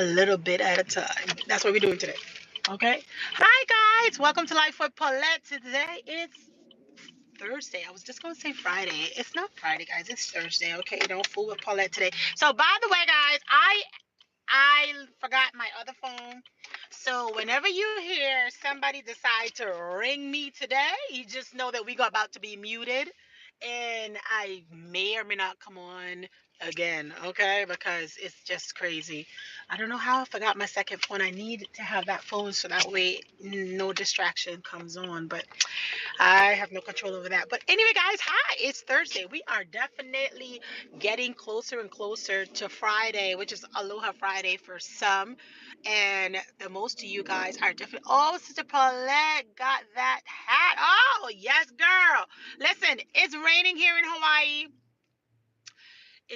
a little bit at a time. That's what we're doing today. Okay. Hi guys, welcome to Life with Paulette. Today it's Thursday. I was just gonna say Friday. It's not Friday, guys. It's Thursday. Okay, don't fool with Paulette today. So by the way, guys, I forgot my other phone. So whenever you hear somebody decide to ring me today, you just know that we got about to be muted, and I may or may not come on again, okay? Because it's just crazy. I don't know how I forgot my second phone. I need to have that phone so that way no distraction comes on, but I have no control over that. But anyway, guys, hi, it's Thursday. We are definitely getting closer and closer to Friday, which is Aloha Friday for some. And the most of you guys are definitely, oh, Sister Paulette got that hat. Oh, yes, girl. Listen, it's raining here in Hawaii.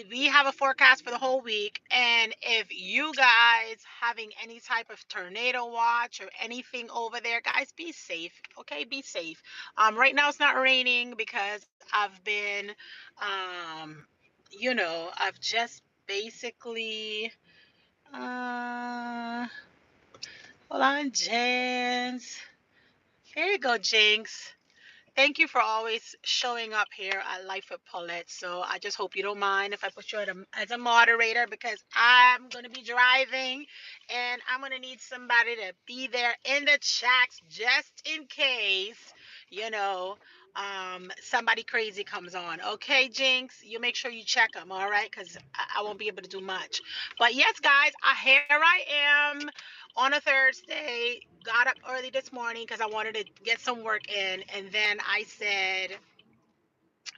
We have a forecast for the whole week, and if you guys having any type of tornado watch or anything over there, guys, be safe. Okay, be safe. Right now it's not raining because I've been I've just basically hold on, Jens. There you go, Jinx. Thank you for always showing up here at Life with Paulette. So I just hope you don't mind if I put you as a moderator, because I'm going to be driving and I'm going to need somebody to be there in the chats just in case, you know, somebody crazy comes on. Okay, Jinx, you make sure you check them, all right? Because I won't be able to do much. But yes, guys, here I am on a Thursday. Got up early this morning because I wanted to get some work in. And then I said,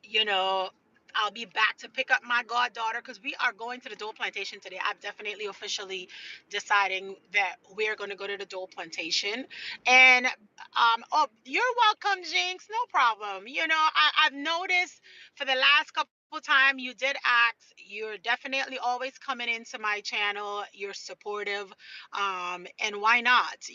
you know, I'll be back to pick up my goddaughter because we are going to the Dole Plantation today. I'm definitely officially deciding that we're going to go to the Dole Plantation. And oh, you're welcome, Jinx. No problem. I've noticed for the last couple time you did ask. You're definitely always coming into my channel. You're supportive. And why not?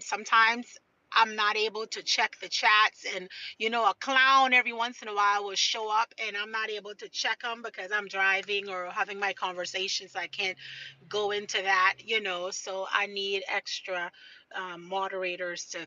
Sometimes I'm not able to check the chats, and a clown every once in a while will show up and I'm not able to check them because I'm driving or having my conversations. I can't go into that. So I need extra moderators to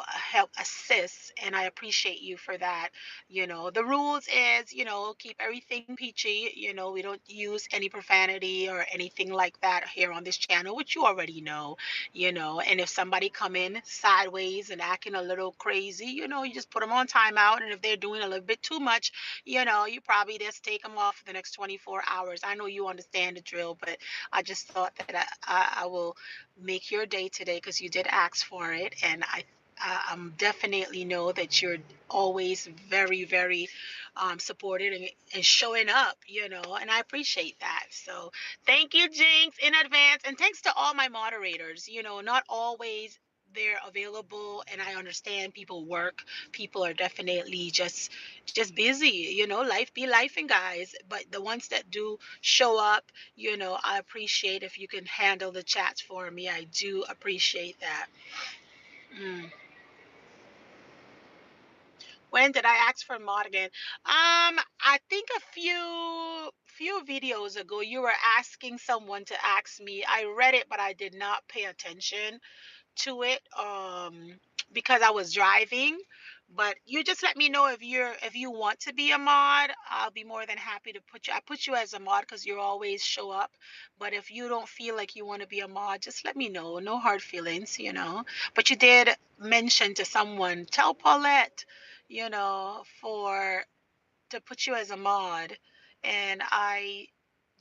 help assist, and I appreciate you for that. The rules is, keep everything peachy. We don't use any profanity or anything like that here on this channel, which you already know. And if somebody come in sideways and acting a little crazy, you just put them on timeout. And if they're doing a little bit too much, you probably just take them off for the next 24 hours. I know you understand the drill, but I just thought that I will make your day today because you did ask for it. And I definitely know that you're always very, very supported and showing up, and I appreciate that. So thank you, Jinx, in advance. And thanks to all my moderators. Not always they're available, and I understand people work. People are definitely just busy. Life be life, and guys. But the ones that do show up, I appreciate if you can handle the chats for me. I do appreciate that. Mm. When did I ask for mod again? I think a few videos ago you were asking someone to ask me. I read it, but I did not pay attention to it because I was driving. But you just let me know if you want to be a mod. I'll be more than happy to put you. I put you as a mod because you always show up. But if you don't feel like you want to be a mod, just let me know. No hard feelings. But you did mention to someone, tell Paulette, for to put you as a mod, and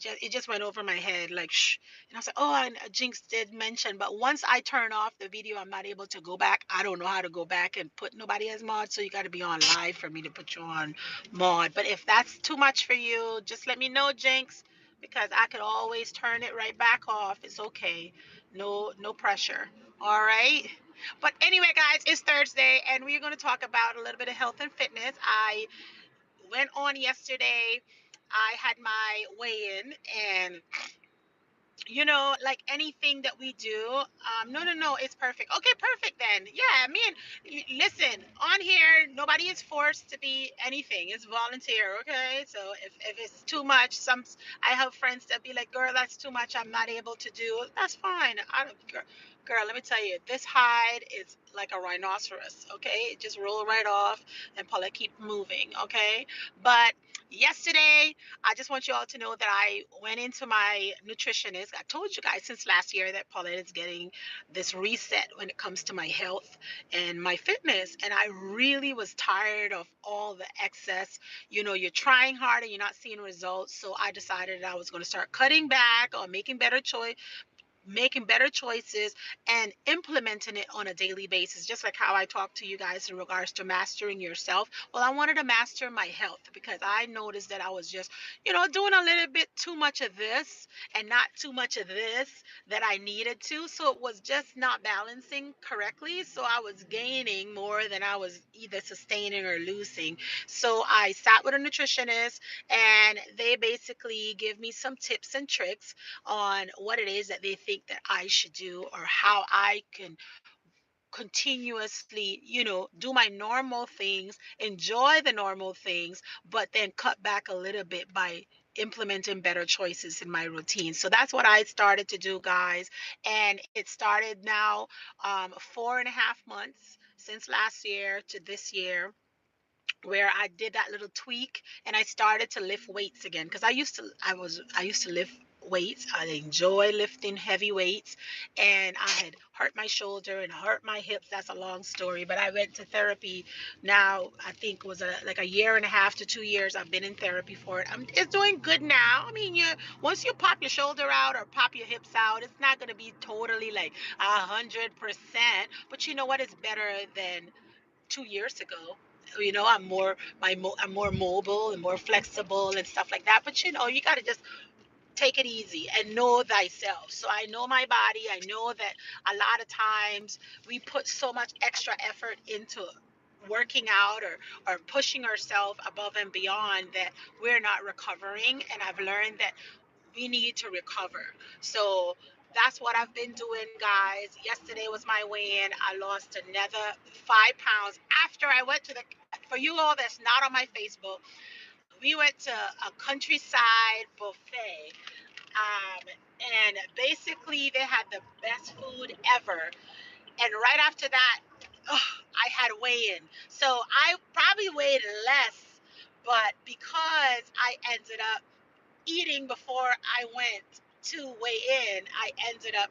it just went over my head like shh. And I was like, oh, and Jinx did mention, but once I turn off the video, I'm not able to go back. I don't know how to go back and put nobody as mod, so you got to be on live for me to put you on mod. But if that's too much for you, just let me know, Jinx, because I could always turn it right back off. It's okay. No pressure. All right. But anyway, guys, it's Thursday, and we're going to talk about a little bit of health and fitness. I went on yesterday. I had my weigh-in, and like anything that we do. No, it's perfect. Okay, perfect then. Yeah, listen, on here, nobody is forced to be anything. It's volunteer, okay? So if it's too much, I have friends that be like, girl, that's too much. I'm not able to do. That's fine. I don't, girl, let me tell you, this hide is like a rhinoceros, okay? It just roll right off and Paula keep moving, okay? But yesterday, I just want you all to know that I went into my nutritionist. I told you guys since last year that Paulette is getting this reset when it comes to my health and my fitness. And I really was tired of all the excess. You're trying hard and you're not seeing results. So I decided that I was going to start cutting back on making better choices and implementing it on a daily basis, just like how I talked to you guys in regards to mastering yourself. Well, I wanted to master my health because I noticed that I was just, doing a little bit too much of this and not too much of this that I needed to. So it was just not balancing correctly. So I was gaining more than I was either sustaining or losing. So I sat with a nutritionist and they basically give me some tips and tricks on what it is that they think that I should do or how I can continuously, do my normal things, enjoy the normal things, but then cut back a little bit by implementing better choices in my routine. So that's what I started to do, guys. And it started now 4.5 months since last year to this year where I did that little tweak and I started to lift weights again because I used to lift weights. I enjoy lifting heavy weights and I had hurt my shoulder and hurt my hips. That's a long story, but I went to therapy now. I think it was like a year and a half to 2 years. I've been in therapy for it. It's doing good now. I mean, once you pop your shoulder out or pop your hips out, it's not going to be totally like 100%, but you know what? It's better than 2 years ago. I'm more mobile and more flexible and stuff like that. But you got to just take it easy and know thyself. So I know my body. I know that a lot of times we put so much extra effort into working out or pushing ourselves above and beyond that we're not recovering. And I've learned that we need to recover. So that's what I've been doing, guys. Yesterday was my weigh-in. I lost another 5 pounds after I went to the. For you all that's not on my Facebook, we went to a countryside buffet, um, and basically they had the best food ever. And right after that, I had weigh-in. So I probably weighed less, but because I ended up eating before I went to weigh in, I ended up,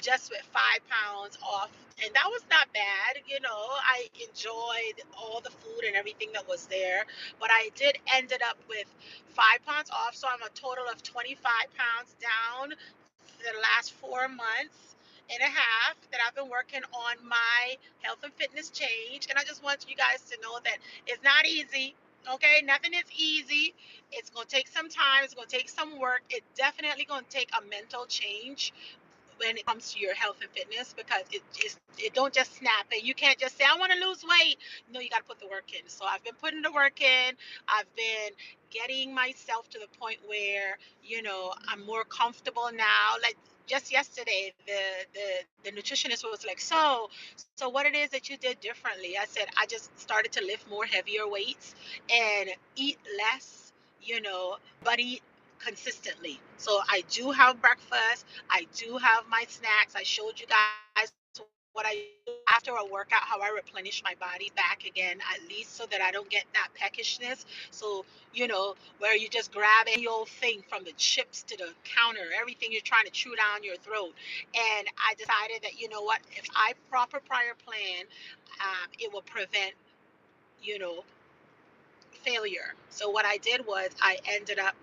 just with 5 pounds off. And that was not bad. I enjoyed all the food and everything that was there. But I did ended up with 5 pounds off. So I'm a total of 25 pounds down the last 4 months and a half that I've been working on my health and fitness change. And I just want you guys to know that it's not easy. Okay, nothing is easy. It's gonna take some time. It's gonna take some work. It's definitely gonna take a mental change when it comes to your health and fitness because it don't just snap and you can't just say I want to lose weight. No, you got to put the work in. So I've been putting the work in. I've been getting myself to the point where I'm more comfortable now. Like just yesterday, the nutritionist was like, so what it is that you did differently? I said I just started to lift more heavier weights and eat less, but eat consistently. So I do have breakfast. I do have my snacks. I showed you guys what I do after a workout, how I replenish my body back again, at least so that I don't get that peckishness. So, where you just grab any old thing from the chips to the counter, everything you're trying to chew down your throat. And I decided that, you know what, if I proper prior plan, it will prevent, you know, failure. So what I did was I ended up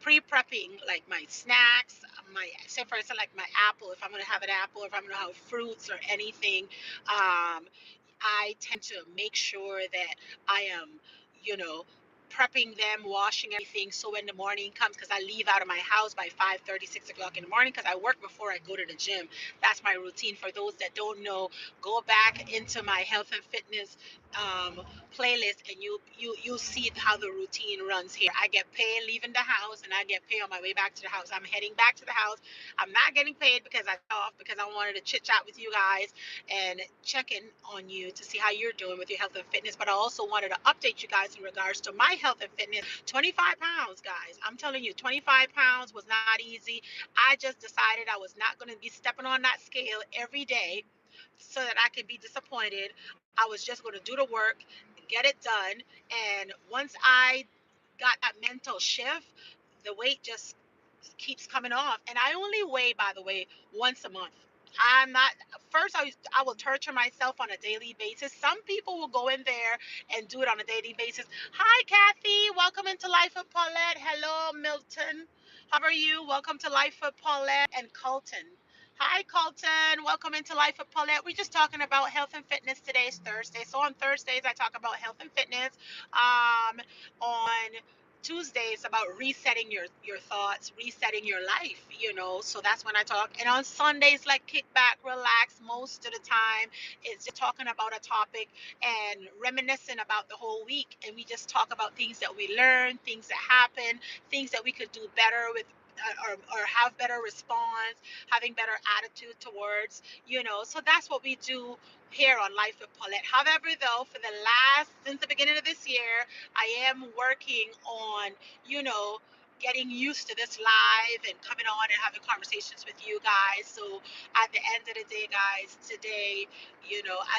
pre-prepping like my snacks, my say for instance like my apple. If I'm gonna have an apple, if I'm gonna have fruits or anything, I tend to make sure that I am, you know, prepping them, washing everything. So when the morning comes, because I leave out of my house by 5:30, 6 o'clock in the morning, because I work before I go to the gym. That's my routine. For those that don't know, go back into my health and fitness um, playlist, and you see how the routine runs here. I get paid leaving the house, and I get paid on my way back to the house. I'm heading back to the house. I'm not getting paid because I off because I wanted to chit chat with you guys and check in on you to see how you're doing with your health and fitness. But I also wanted to update you guys in regards to my health and fitness. 25 pounds, guys. I'm telling you, 25 pounds was not easy. I just decided I was not going to be stepping on that scale every day so that I could be disappointed. I was just going to do the work, get it done. And once I got that mental shift, the weight just keeps coming off. And I only weigh, by the way, once a month. I'm not first I will torture myself on a daily basis. Some people will go in there and do it on a daily basis. Hi Kathy, welcome into Life with Paulette. Hello Milton. How are you? Welcome to Life with Paulette and Colton. Hi Colton, welcome into Life with Paulette. We're just talking about health and fitness. Today's Thursday. So on Thursdays I talk about health and fitness. On Tuesdays about resetting your thoughts, resetting your life, So that's when I talk. And on Sundays, like kick back, relax. Most of the time, it's just talking about a topic and reminiscing about the whole week. And we just talk about things that we learned, things that happen, things that we could do better with. Or have better response, having better attitude towards, So that's what we do here on Life with Paulette. However, though, since the beginning of this year, I am working on, you know, getting used to this live and coming on and having conversations with you guys. So at the end of the day, guys, today,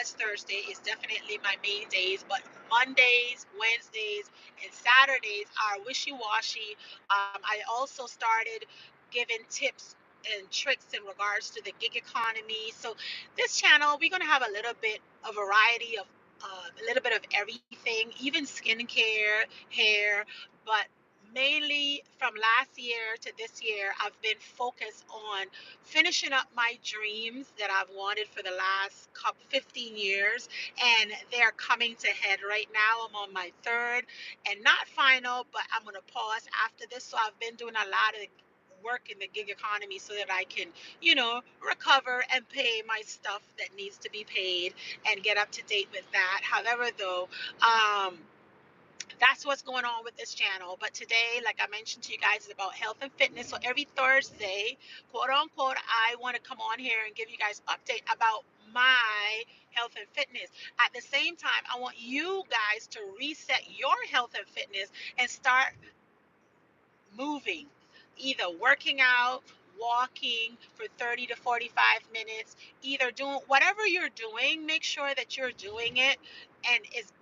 as Thursday is definitely my main days, but Mondays, Wednesdays, and Saturdays are wishy-washy. I also started giving tips and tricks in regards to the gig economy. So this channel, we're going to have a little bit of variety of a little bit of everything, even skincare, hair, but mainly from last year to this year, I've been focused on finishing up my dreams that I've wanted for the last 15 years, and they're coming to head right now. I'm on my third and not final, but I'm going to pause after this. So I've been doing a lot of work in the gig economy so that I can, recover and pay my stuff that needs to be paid and get up to date with that. However, though, that's what's going on with this channel. But today, like I mentioned to you guys, is about health and fitness. So every Thursday, quote unquote, I want to come on here and give you guys update about my health and fitness. At the same time, I want you guys to reset your health and fitness and start moving, either working out, walking for 30 to 45 minutes, either doing whatever you're doing, make sure that you're doing it and is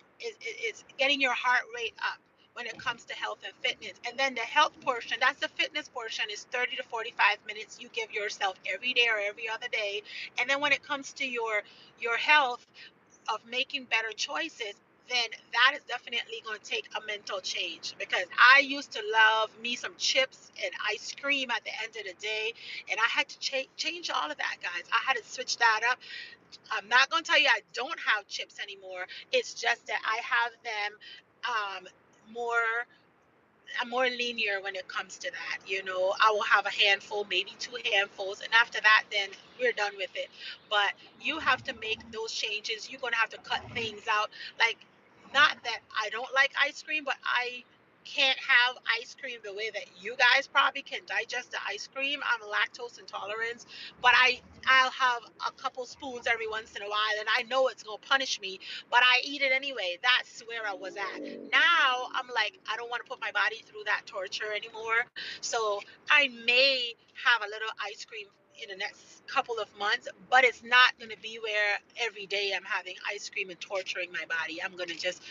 getting your heart rate up when it comes to health and fitness. And then the health portion, that's the fitness portion, is 30 to 45 minutes you give yourself every day or every other day. And then when it comes to your health, of making better choices, then that is definitely going to take a mental change, because I used to love me some chips and ice cream at the end of the day, and I had to change all of that, guys. I had to switch that up. I'm not going to tell you I don't have chips anymore. It's just that I have them um, more I'm more linear when it comes to that. I will have a handful, maybe two handfuls, and after that, then we're done with it. But you have to make those changes. You're going to have to cut things out. Like, not that I don't like ice cream, but I can't have ice cream the way that you guys probably can digest the ice cream. I'm lactose intolerant, but I'll have a couple spoons every once in a while, and I know it's gonna punish me, but I eat it anyway. That's where I was at. Now I'm like, I don't want to put my body through that torture anymore. So I may have a little ice cream in the next couple of months, but it's not going to be where every day I'm having ice cream and torturing my body. I'm going to just,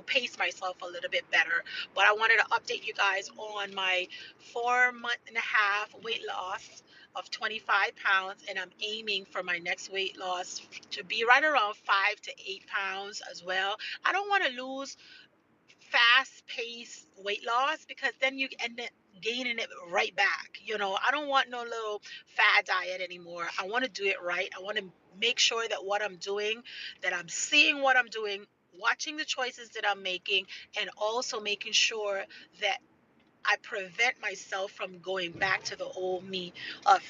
pace myself a little bit better. But I wanted to update you guys on my 4 month and a half weight loss of 25 pounds, and I'm aiming for my next weight loss to be right around 5 to 8 pounds as well. I don't want to lose fast paced weight loss, because then you end up gaining it right back. I don't want no little fad diet anymore. I want to do it right. I want to make sure that what I'm doing, that I'm seeing what I'm doing, watching the choices that I'm making, and also making sure that I prevent myself from going back to the old me of,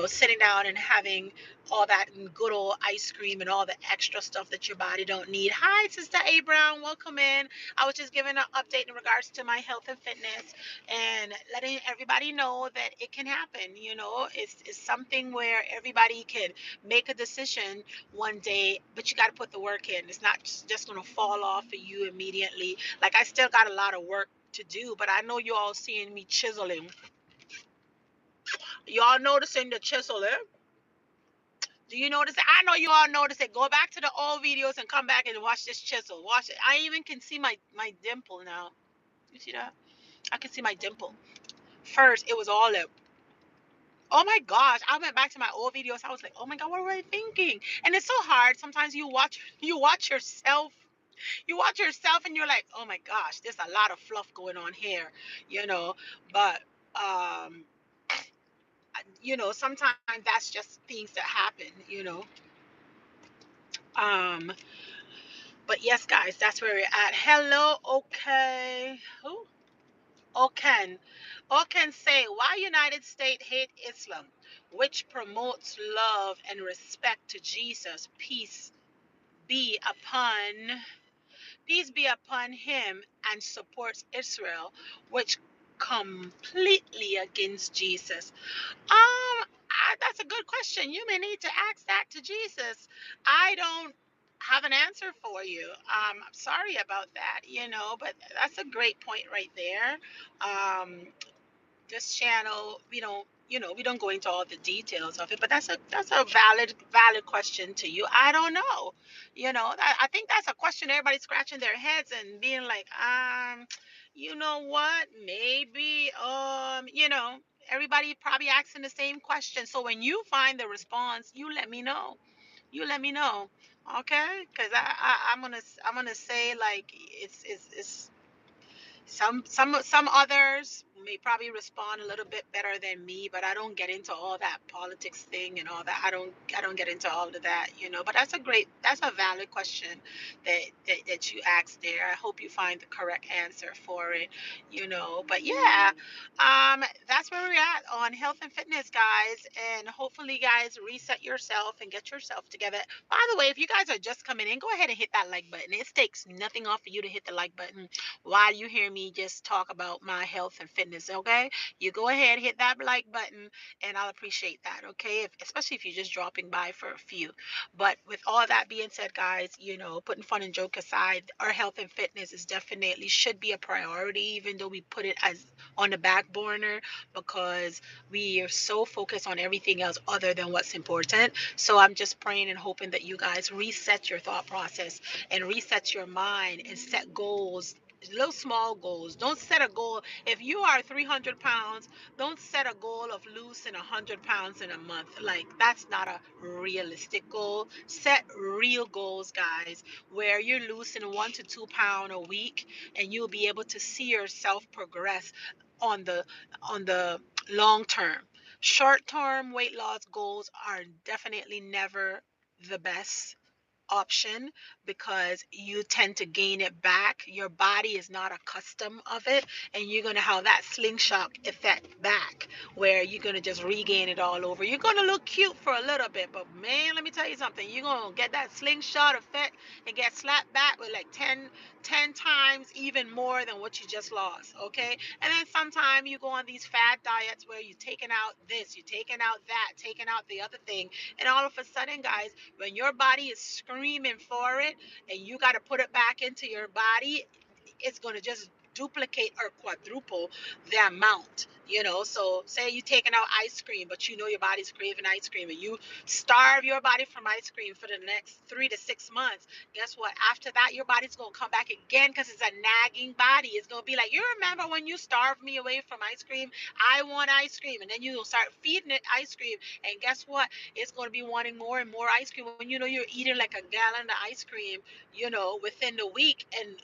sitting down and having all that good old ice cream and all the extra stuff that your body don't need. Hi, Sister A Brown, welcome in. I was just giving an update in regards to my health and fitness and letting everybody know that it can happen. It's something where everybody can make a decision one day, but you got to put the work in. It's not just going to fall off of you immediately. Like, I still got a lot of work to do, but I know you all seeing me chiseling. Y'all noticing the chiseling? Do you notice it? I know you all notice it. Go back to the old videos and come back and watch this chisel. Watch it. I even can see my dimple now. You see that? I can see my dimple. First, it was all lip. Oh my gosh! I went back to my old videos. I was like, oh my god, what were I thinking? And it's so hard. Sometimes you watch yourself. You watch yourself and you're like, oh my gosh, there's a lot of fluff going on here, you know. But sometimes that's just things that happen, Um, but yes, guys, that's where we're at. Hello, okay. Who? Oken. Oken say, why United States hate Islam, which promotes love and respect to Jesus. Be upon peace be upon him, and supports Israel, which completely against Jesus. That's a good question. You may need to ask that to Jesus. I don't have an answer for you. I'm sorry about that, but that's a great point right there. This channel, we don't go into all the details of it, but that's a valid question to you. I don't know. I think that's a question everybody's scratching their heads and being like, you know what? Maybe, everybody probably asking the same question. So when you find the response, you let me know. You let me know, okay? Because I'm gonna say, like, it's some others may probably respond a little bit better than me, but I don't get into all that politics thing and all that. I don't get into all of that, but that's a valid question that you asked there. I hope you find the correct answer for it, but yeah, that's where we're at on health and fitness, guys. And hopefully, guys, reset yourself and get yourself together. By the way, if you guys are just coming in, go ahead and hit that like button. It takes nothing off for you to hit the like button while you hear me just talk about my health and fitness, okay? You go ahead, hit that like button, and I'll appreciate that, okay? Especially if you're just dropping by for a few. But with all that being said, guys, putting fun and joke aside, our health and fitness is definitely should be a priority, even though we put it as on the back burner because we are so focused on everything else other than what's important. So I'm just praying and hoping that you guys reset your thought process and reset your mind and set goals, little small goals. Don't set a goal. If you are 300 pounds, don't set a goal of losing 100 pounds in a month. Like, that's not a realistic goal. Set real goals, guys, where you're losing 1 to 2 pounds a week, and you'll be able to see yourself progress on the long term. Short term weight loss goals are definitely never the best option because you tend to gain it back. Your body is not accustomed of it, and you're going to have that slingshot effect back where you're going to just regain it all over. You're going to look cute for a little bit, but man, let me tell you something. You're going to get that slingshot effect and get slapped back with like 10 times even more than what you just lost, okay? And then sometimes you go on these fad diets where you're taking out this, you're taking out that, taking out the other thing, and all of a sudden, guys, when your body is screaming for it and you got to put it back into your body, it's going to just duplicate or quadruple the amount. So say you taking out ice cream, but your body's craving ice cream, and you starve your body from ice cream for the next 3 to 6 months. Guess what? After that, your body's going to come back again because it's a nagging body. It's going to be like, you remember when you starved me away from ice cream? I want ice cream. And then you'll start feeding it ice cream, and guess what? It's going to be wanting more and more ice cream when you're eating like a gallon of ice cream, within the week. And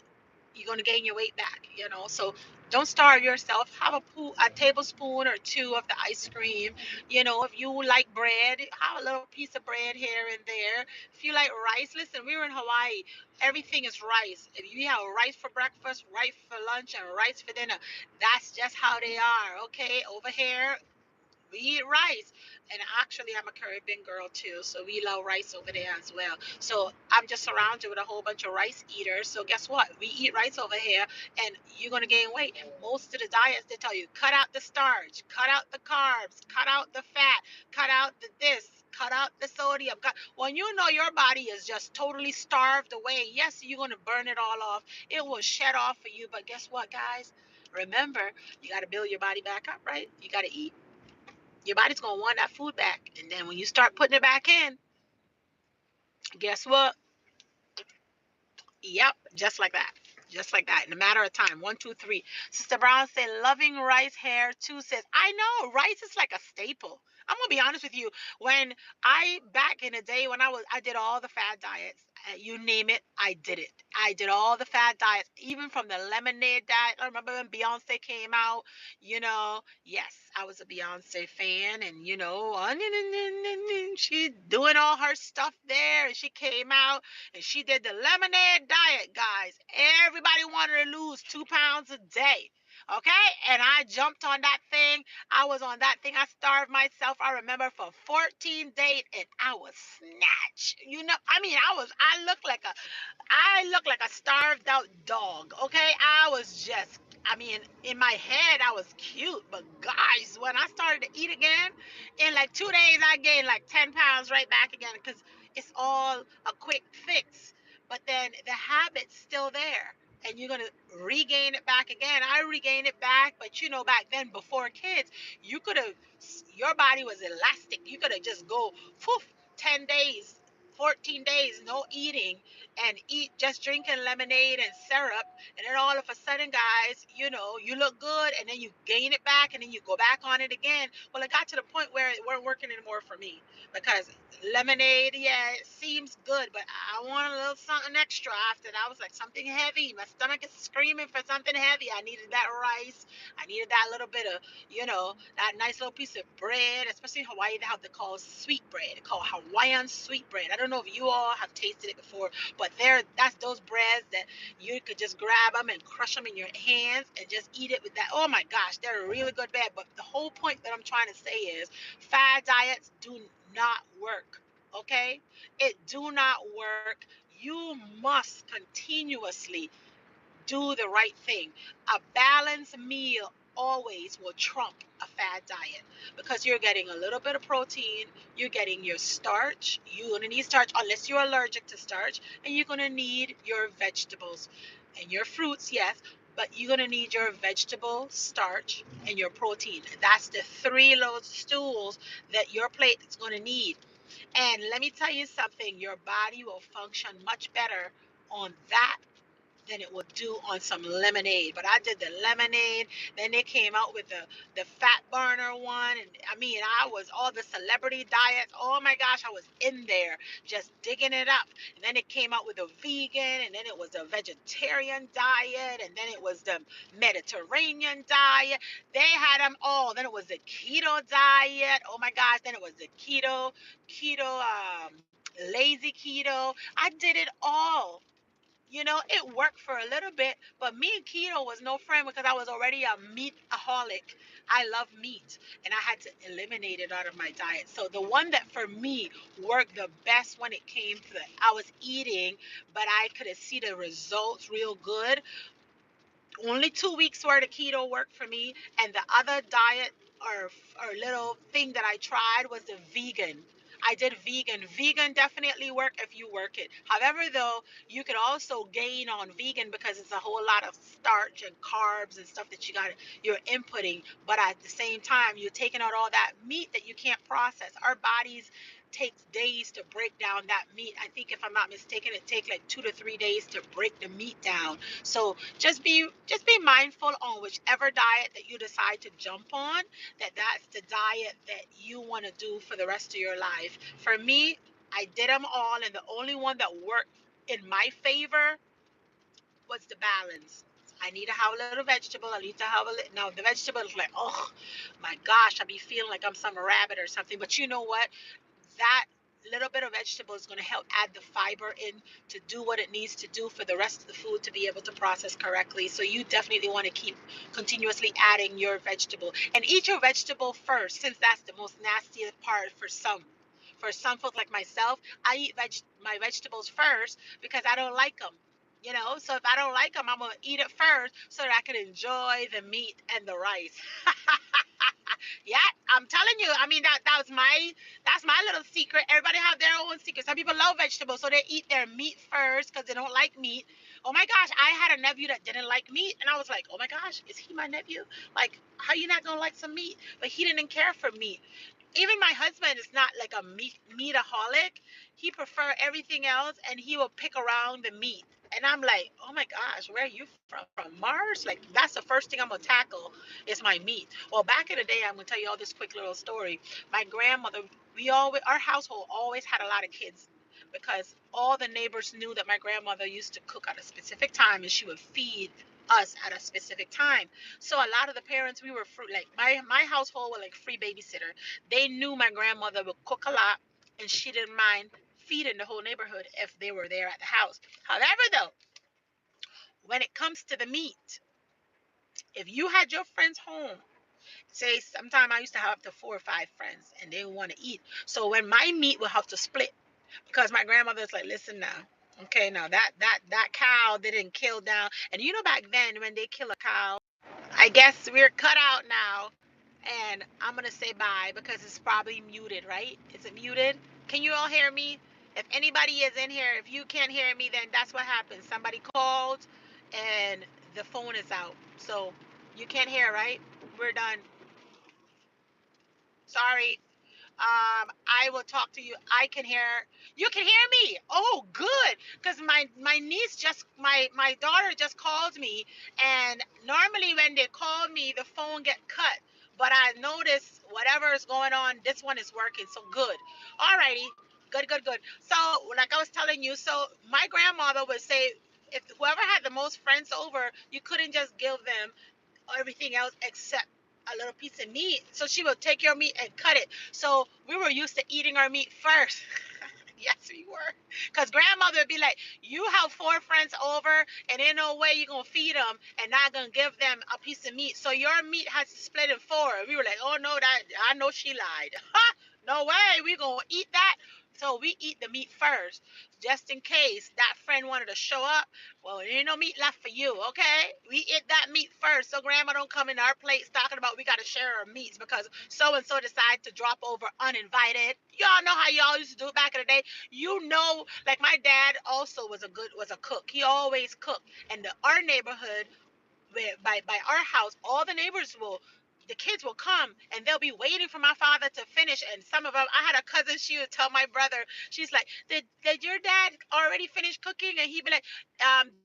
you're going to gain your weight back, so don't starve yourself. Have a tablespoon or two of the ice cream. If you like bread, have a little piece of bread here and there. If you like rice, listen, we were in Hawaii, everything is rice. If you have rice for breakfast, rice for lunch, and rice for dinner, that's just how they are. Okay, over here we eat rice. And actually, I'm a Caribbean girl too, so we love rice over there as well. So I'm just surrounded with a whole bunch of rice eaters. So guess what? We eat rice over here, and you're gonna gain weight. Most of the diets, they tell you cut out the starch, cut out the carbs, cut out the fat, cut out the this, cut out the sodium. When you know your body is just totally starved away, yes, you're gonna burn it all off. It will shed off for you. But guess what, guys? Remember, you got to build your body back up, right? You got to eat. Your body's going to want that food back. And then when you start putting it back in, guess what? Yep, just like that. Just like that. In a matter of time. 1, 2, 3. Sister Brown said, loving rice hair too says, I know, rice is like a staple. I'm gonna be honest with you. When back in the day when I did all the fad diets, you name it, I did it. I did all the fad diets, even from the lemonade diet. I remember when Beyonce came out, yes, I was a Beyonce fan, and she doing all her stuff there, and she came out and she did the lemonade diet, guys. Everybody wanted to lose 2 pounds a day. Okay, and I jumped on that thing. I was on that thing. I starved myself. I remember for 14 days, and I was snatched. I looked like a starved out dog. Okay, in my head, I was cute, but guys, when I started to eat again, in like 2 days, I gained like 10 pounds right back again because it's all a quick fix. But then the habit's still there, and you're gonna regain it back again. I regained it back, but back then before kids, your body was elastic. You could have just go, poof, 10 days, 14 days, no eating, and just drinking lemonade and syrup, and then all of a sudden, guys, you look good, and then you gain it back, and then you go back on it again. Well, it got to the point where it weren't working anymore for me, because lemonade, yeah, it seems good, but I want a little something extra after that. I was like, something heavy. My stomach is screaming for something heavy. I needed that rice. I needed that little bit of, that nice little piece of bread, especially in Hawaii. They have the called sweet bread. They call Hawaiian sweet bread. I don't know if you all have tasted it before, but that's those breads that you could just grab them and crush them in your hands and just eat it with that. Oh my gosh, they're a really good bread. But the whole point that I'm trying to say is fad diets do not work. Okay? It do not work. You must continuously do the right thing. A balanced meal always will trump a fad diet, because you're getting a little bit of protein, you're getting your starch. You're going to need starch unless you're allergic to starch, and you're going to need your vegetables and your fruits, yes, but you're going to need your vegetable starch and your protein. That's the three loads of stools that your plate is going to need. And let me tell you something, your body will function much better on that than it would do on some lemonade. But I did the lemonade. Then they came out with the fat burner one. And I was all the celebrity diets. Oh my gosh, I was in there just digging it up. And then it came out with a vegan, and then it was a vegetarian diet, and then it was the Mediterranean diet. They had them all. Then it was the keto diet. Oh my gosh, then it was the keto, lazy keto. I did it all. It worked for a little bit, but me and keto was no friend because I was already a meataholic. I love meat, and I had to eliminate it out of my diet. So the one that for me worked the best when it came to I was eating, but I could see the results real good. Only 2 weeks worth of keto worked for me, and the other diet or little thing that I tried was the vegan. I did vegan. Vegan definitely work if you work it. However, though, you could also gain on vegan because it's a whole lot of starch and carbs and stuff that you're inputting. But at the same time, you're taking out all that meat that you can't process. Our bodies takes days to break down that meat. I think, if I'm not mistaken, it takes like 2 to 3 days to break the meat down. So just be mindful on whichever diet that you decide to jump on, that's the diet that you want to do for the rest of your life. For me, I did them all, and the only one that worked in my favor what's the balance? I need to have a little vegetable. I need to have a little. Now the vegetable is like, oh my gosh, I be feeling like I'm some rabbit or something. But you know what? That little bit of vegetable is going to help add the fiber in to do what it needs to do for the rest of the food to be able to process correctly. So you definitely want to keep continuously adding your vegetable and eat your vegetable first, since that's the most nastiest part for some. For some folks like myself, I eat my vegetables first because I don't like them. So if I don't like them, I'm gonna eat it first so that I can enjoy the meat and the rice. Yeah, I'm telling you. I mean, that's my little secret. Everybody have their own secret. Some people love vegetables, so they eat their meat first because they don't like meat. Oh my gosh, I had a nephew that didn't like meat, and I was like, oh my gosh, is he my nephew? Like, how you not gonna like some meat? But he didn't care for meat. Even my husband is not like a meataholic. He prefer everything else, and he will pick around the meat. And I'm like, oh my gosh, where are you from? From Mars? Like, that's the first thing I'm gonna tackle is my meat. Well, back in the day, I'm gonna tell you all this quick little story. My grandmother, our household always had a lot of kids because all the neighbors knew that my grandmother used to cook at a specific time, and she would feed us at a specific time. So a lot of the parents, we were free, like my household were like free babysitter. They knew my grandmother would cook a lot, and she didn't mind feeding the whole neighborhood if they were there at the house. However, though, when it comes to the meat, if you had your friends home, say sometime I used to have up to 4 or 5 friends, and they want to eat. So when my meat will have to split, because my grandmother's like, listen now, okay, now that cow didn't kill down, and back then when they kill a cow, I guess we're cut out now, and I'm gonna say bye because it's probably muted, right? Is it muted? Can you all hear me? If anybody is in here, if you can't hear me, then that's what happens. Somebody called and the phone is out. So you can't hear, right? We're done. Sorry. I will talk to you. I can hear. You can hear me. Oh, good. Because my niece my daughter just called me, and normally when they call me, the phone get cut. But I noticed whatever is going on, this one is working. So good. Alrighty. Good, good, good. So like I was telling you, so my grandmother would say, if whoever had the most friends over, you couldn't just give them everything else except a little piece of meat. So she would take your meat and cut it. So we were used to eating our meat first. Yes, we were. Because grandmother would be like, you have 4 friends over, and ain't no way you're going to feed them and not going to give them a piece of meat. So your meat has to split in 4. We were like, oh, no, I know she lied. No way. We're going to eat that. So we eat the meat first, just in case that friend wanted to show up. Well, there ain't no meat left for you, okay? We eat that meat first, so grandma don't come in our plates talking about we got to share our meats because so and so decided to drop over uninvited. Y'all know how y'all used to do it back in the day. Like my dad also was a cook. He always cooked, and our neighborhood by our house, all the neighbors the kids will come and they'll be waiting for my father to finish. And some of them, I had a cousin, she would tell my brother, she's like, did your dad already finish cooking? And he'd be like,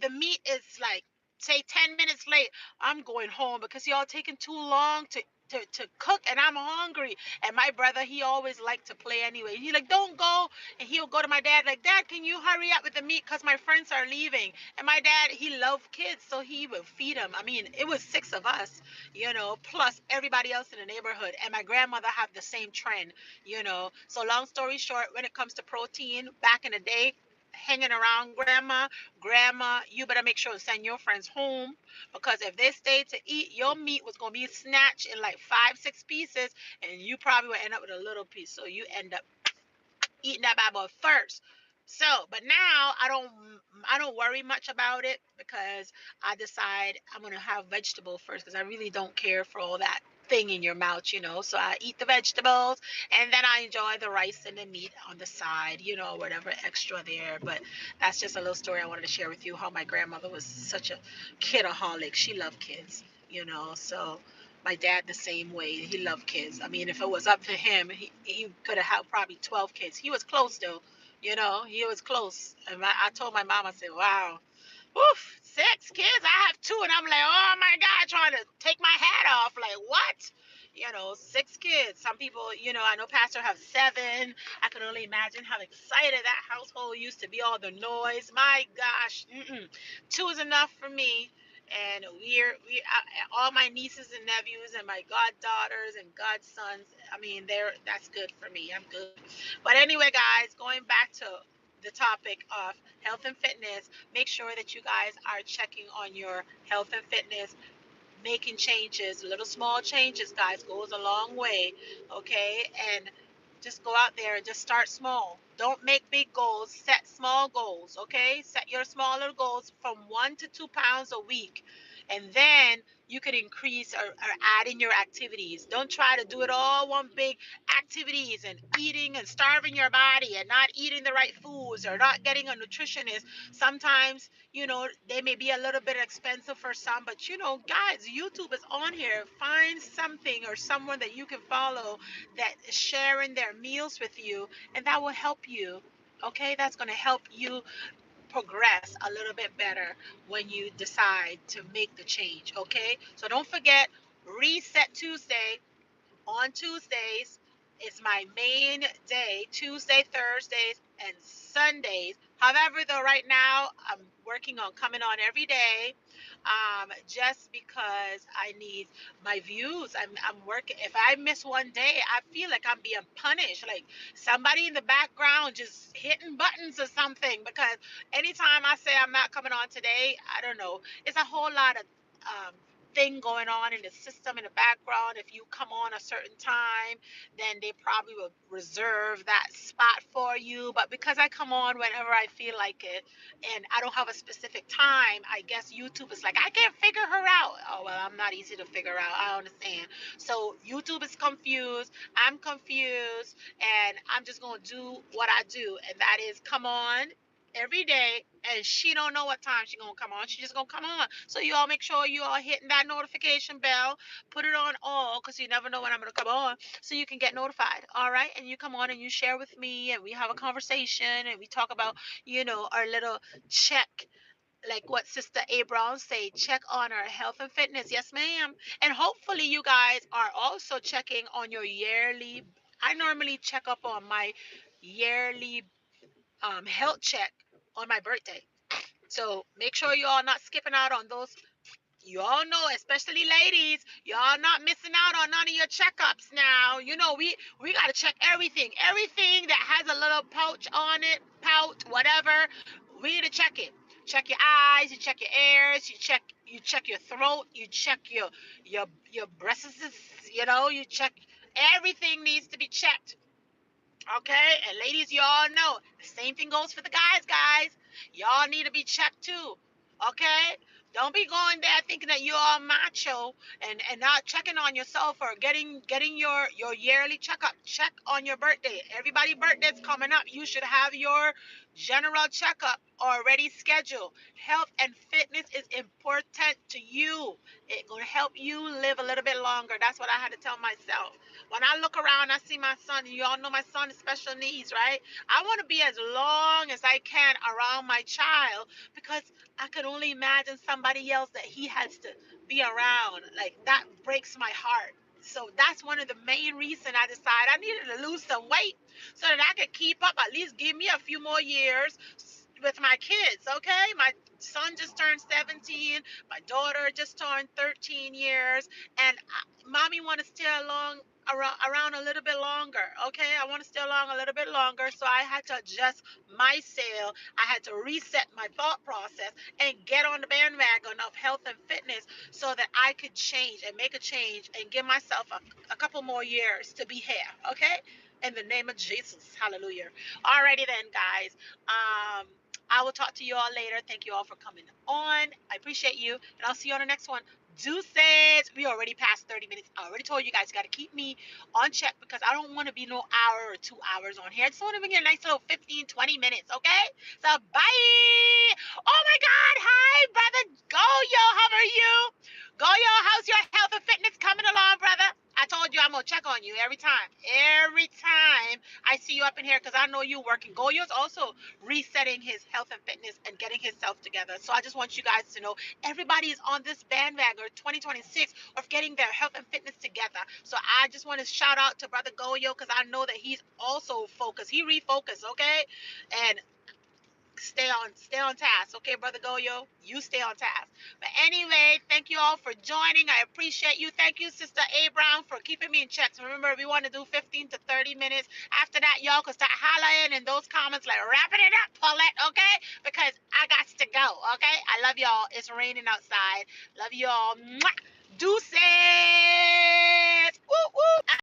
the meat is like, say 10 minutes late. I'm going home because y'all taking too long to cook, and I'm hungry. And my brother, he always liked to play anyway. He's like, don't go. And he'll go to my dad like, Dad, can you hurry up with the meat because my friends are leaving? And my dad, he loved kids, so he would feed them. I mean, it was 6 of us, plus everybody else in the neighborhood. And my grandmother had the same trend, So long story short, when it comes to protein, back in the day, hanging around grandma, you better make sure to send your friends home, because if they stayed to eat, your meat was going to be snatched in like 5, 6 pieces, and you probably would end up with a little piece. So you end up eating that bad boy first. So, but now I don't worry much about it because I decide I'm gonna have vegetable first because I really don't care for all that thing in your mouth. So I eat the vegetables, and then I enjoy the rice and the meat on the side, whatever extra there. But that's just a little story I wanted to share with you, how my grandmother was such a kidaholic. She loved kids. So my dad the same way. He loved kids. I mean, if it was up to him, he could have had probably 12 kids. He was close though. He was close. And I told my mom, I said, wow, woof, 6 kids. I have 2. And I'm like, oh my God, trying to take my hat off. Like, what? 6 kids. Some people, I know Pastor have 7. I can only imagine how excited that household used to be, all the noise. My gosh, 2 is enough for me. And all my nieces and nephews and my goddaughters and godsons. I mean, that's good for me. I'm good. But anyway, guys, going back to the topic of health and fitness, make sure that you guys are checking on your health and fitness, making changes, little small changes, guys, goes a long way. Okay, and just go out there and just start small. Don't make big goals, set small goals. Okay, set your smaller goals from 1 to 2 pounds a week, and then you could increase or add in your activities. Don't try to do it all one big activities and eating and starving your body and not eating the right foods or not getting a nutritionist. Sometimes, they may be a little bit expensive for some, but guys, YouTube is on here. Find something or someone that you can follow that is sharing their meals with you, and that will help you. Okay, that's going to help you progress a little bit better when you decide to make the change. Okay, so don't forget, Reset Tuesday on Tuesdays is my main day. Tuesday, Thursdays, and Sundays. However, though, right now I'm working on coming on every day, just because I need my views. I'm working. If I miss one day, I feel like I'm being punished. Like somebody in the background just hitting buttons or something. Because anytime I say I'm not coming on today, I don't know. It's a whole lot of thing going on in the system in the background. If you come on a certain time, then they probably will reserve that spot for you. But because I come on whenever I feel like it, and I don't have a specific time, I guess YouTube is like, I can't figure her out. Oh, well, I'm not easy to figure out. I understand. So YouTube is confused. I'm confused. And I'm just going to do what I do. And that is come on every day, and she don't know what time she gonna come on. She just gonna come on. So you all make sure you all hitting that notification bell. Put it on all, because you never know when I'm gonna come on, so you can get notified. All right, and you come on and you share with me, and we have a conversation, and we talk about our little check, like what Sister Abraham say, check on our health and fitness. Yes, ma'am. And hopefully you guys are also checking on your yearly. I normally check up on my yearly health check on my birthday. So make sure you all not skipping out on those. You all know, especially ladies, y'all not missing out on none of your checkups now. We gotta check everything that has a little pout, whatever. We need to check it. Check your eyes, you check your ears, you check your throat, you check your breasts. You check everything needs to be checked. Okay, and ladies, y'all know the same thing goes for the guys. Y'all need to be checked too. Okay, don't be going there thinking that you're all macho and not checking on yourself or getting your yearly checkup. Check on your birthday. Everybody birthday's coming up. You should have your general checkup already scheduled. Health and fitness is important to you. It's gonna help you live a little bit longer. That's what I had to tell myself. When I look around, I see my son, and you all know my son is special needs, right? I want to be as long as I can around my child, because I can only imagine somebody else that he has to be around. Like, that breaks my heart. So that's one of the main reasons I decided I needed to lose some weight so that I could keep up, at least give me a few more years with my kids, okay? My son just turned 17. My daughter just turned 13 years. And mommy want to stay around a little bit longer. Okay, I want to stay along a little bit longer, so I had to adjust my sail. I had to reset my thought process and get on the bandwagon of health and fitness so that I could change and make a change and give myself a couple more years to be here. Okay, in the name of Jesus, hallelujah. Alrighty then, guys. I will talk to you all later. Thank you all for coming on. I appreciate you, and I'll see you on the next one. Deuces. We already passed 30 minutes. I already told you guys got to keep me on check, because I don't want to be no hour or 2 hours on here. I just want to be a nice little 15, 20 minutes, okay? So, bye. Oh, my God. Hi, brother. Go, yo. How are you? Go, yo. How's your health and fitness coming along, brother? I told you I'm going to check on you every time. Every time I see you up in here, because I know you working. Goyo's also resetting his health and fitness and getting himself together. So I just want you guys to know everybody is on this bandwagon 2026 of getting their health and fitness together. So I just want to shout out to Brother Goyo because I know that he's also focused. He refocused, okay? And stay on task, okay, Brother Goyo? You stay on task. But anyway, thank you all for joining. I appreciate you. Thank you, Sister Abraham, for keeping me in check. So remember, we want to do 15 to 30 minutes. After that, y'all can start hollering in those comments like wrapping it up, Paulette, okay? Because I got to go, okay? I love y'all. It's raining outside. Love y'all. Mwah! Deuces!